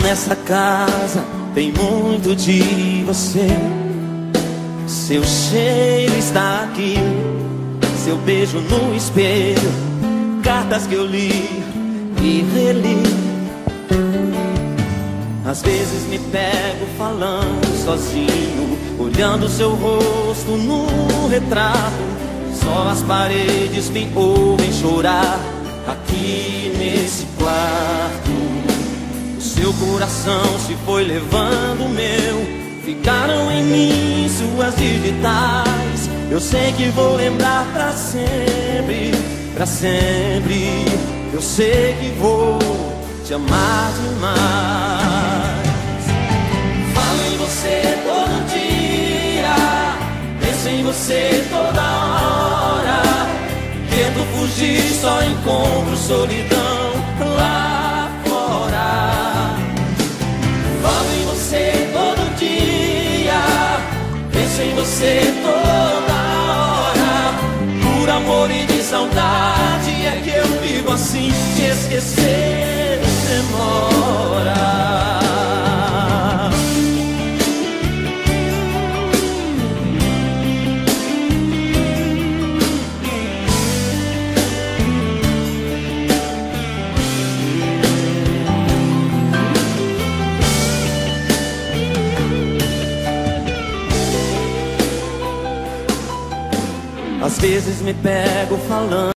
Nessa casa tem muito de você. Seu cheiro está aqui, seu beijo no espelho, cartas que eu li e reli. Às vezes me pego falando sozinho, olhando seu rosto no retrato. Só as paredes me ouvem chorar aqui nesse quarto. O seu coração se foi levando o meu, ficaram em mim suas digitais. Eu sei que vou lembrar pra sempre, pra sempre. Eu sei que vou te amar demais. Falo em você todo dia, penso em você toda hora. Tento fugir, só encontro solidão lá fora. Falo em você todo dia, penso em você toda hora. Por amor e de saudade é que eu vivo assim, te esquecer demora. Às vezes me pego falando